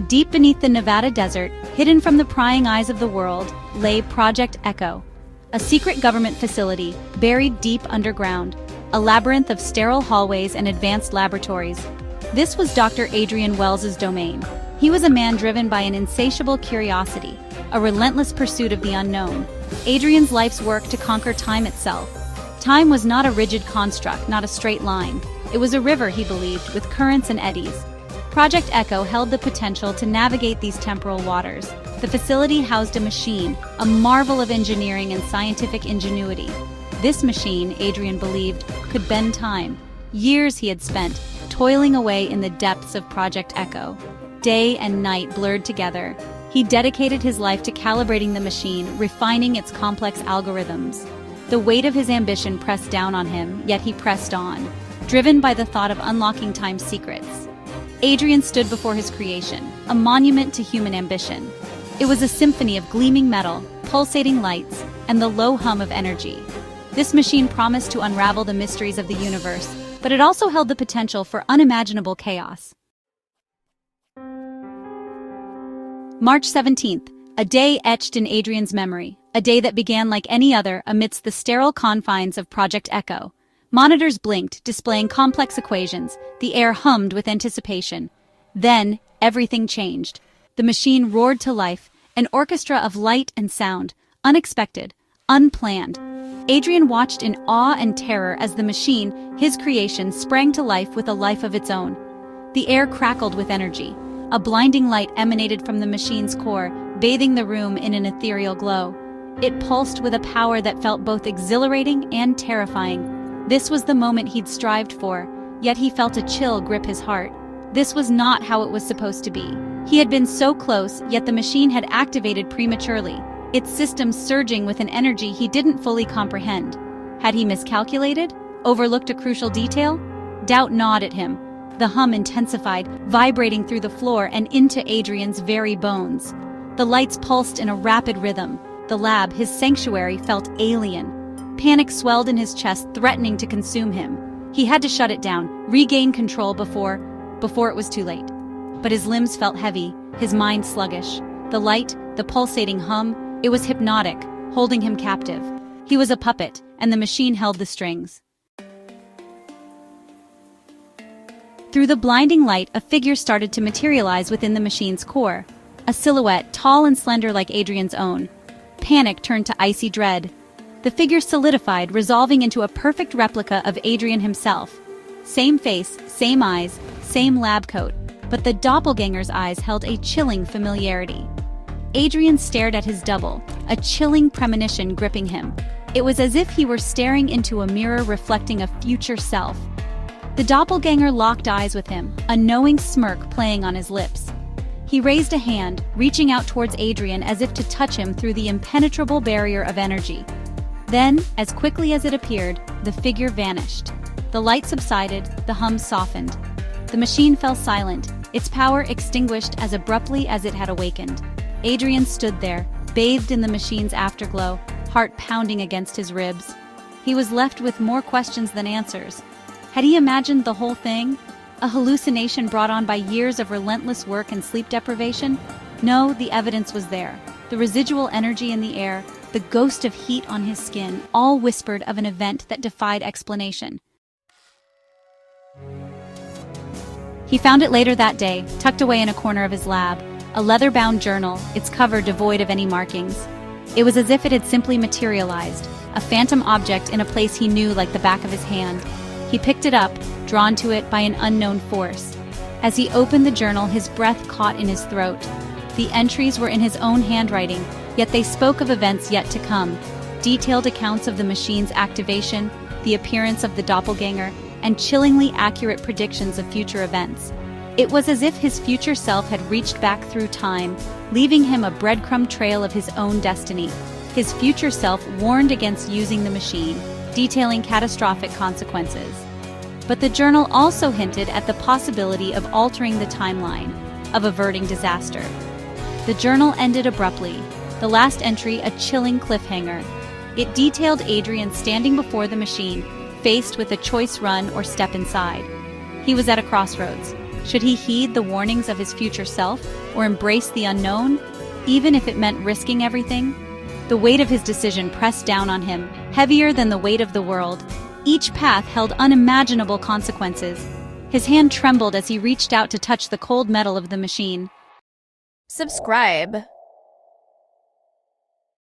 Deep beneath the Nevada desert, hidden from the prying eyes of the world, lay Project Echo, a secret government facility buried deep underground, a labyrinth of sterile hallways and advanced laboratories. This was Dr. Adrian Wells's domain. He was a man driven by an insatiable curiosity, a relentless pursuit of the unknown. Adrian's life's work to conquer time itself. Time was not a rigid construct, not a straight line. It was a river, he believed, with currents and eddies. Project Echo held the potential to navigate these temporal waters. The facility housed a machine, a marvel of engineering and scientific ingenuity. This machine, Adrian believed, could bend time. Years he had spent, toiling away in the depths of Project Echo. Day and night blurred together. He dedicated his life to calibrating the machine, refining its complex algorithms. The weight of his ambition pressed down on him, yet he pressed on, driven by the thought of unlocking time's secrets. Adrian stood before his creation, a monument to human ambition. It was a symphony of gleaming metal, pulsating lights, and the low hum of energy. This machine promised to unravel the mysteries of the universe, but it also held the potential for unimaginable chaos. March 17th, a day etched in Adrian's memory, a day that began like any other amidst the sterile confines of Project Echo. Monitors blinked, displaying complex equations. The air hummed with anticipation. Then, everything changed. The machine roared to life, an orchestra of light and sound, unexpected, unplanned. Adrian watched in awe and terror as the machine, his creation, sprang to life with a life of its own. The air crackled with energy. A blinding light emanated from the machine's core, bathing the room in an ethereal glow. It pulsed with a power that felt both exhilarating and terrifying. This was the moment he'd strived for, yet he felt a chill grip his heart. This was not how it was supposed to be. He had been so close, yet the machine had activated prematurely, its systems surging with an energy he didn't fully comprehend. Had he miscalculated? Overlooked a crucial detail? Doubt gnawed at him. The hum intensified, vibrating through the floor and into Adrian's very bones. The lights pulsed in a rapid rhythm. The lab, his sanctuary, felt alien. Panic swelled in his chest, threatening to consume him. He had to shut it down, regain control before it was too late. But his limbs felt heavy, his mind sluggish. The light, the pulsating hum, it was hypnotic, holding him captive. He was a puppet, and the machine held the strings. Through the blinding light, a figure started to materialize within the machine's core. A silhouette, tall and slender like Adrian's own. Panic turned to icy dread. The figure solidified, resolving into a perfect replica of Adrian himself. Same face, same eyes, same lab coat, but the doppelganger's eyes held a chilling familiarity. Adrian stared at his double, a chilling premonition gripping him. It was as if he were staring into a mirror reflecting a future self. The doppelganger locked eyes with him, a knowing smirk playing on his lips. He raised a hand, reaching out towards Adrian as if to touch him through the impenetrable barrier of energy. Then, as quickly as it appeared, the figure vanished. The light subsided, the hum softened. The machine fell silent, its power extinguished as abruptly as it had awakened. Adrian stood there, bathed in the machine's afterglow, heart pounding against his ribs. He was left with more questions than answers. Had he imagined the whole thing? A hallucination brought on by years of relentless work and sleep deprivation? No, the evidence was there. The residual energy in the air, the ghost of heat on his skin, all whispered of an event that defied explanation. He found it later that day, tucked away in a corner of his lab, a leather-bound journal, its cover devoid of any markings. It was as if it had simply materialized, a phantom object in a place he knew like the back of his hand. He picked it up, drawn to it by an unknown force. As he opened the journal, his breath caught in his throat. The entries were in his own handwriting, yet they spoke of events yet to come, detailed accounts of the machine's activation, the appearance of the doppelganger, and chillingly accurate predictions of future events. It was as if his future self had reached back through time, leaving him a breadcrumb trail of his own destiny. His future self warned against using the machine, detailing catastrophic consequences. But the journal also hinted at the possibility of altering the timeline, of averting disaster. The journal ended abruptly, the last entry a chilling cliffhanger. It detailed Adrian standing before the machine, faced with a choice: run or step inside. He was at a crossroads. Should he heed the warnings of his future self, or embrace the unknown, even if it meant risking everything? The weight of his decision pressed down on him, heavier than the weight of the world. Each path held unimaginable consequences. His hand trembled as he reached out to touch the cold metal of the machine. Subscribe.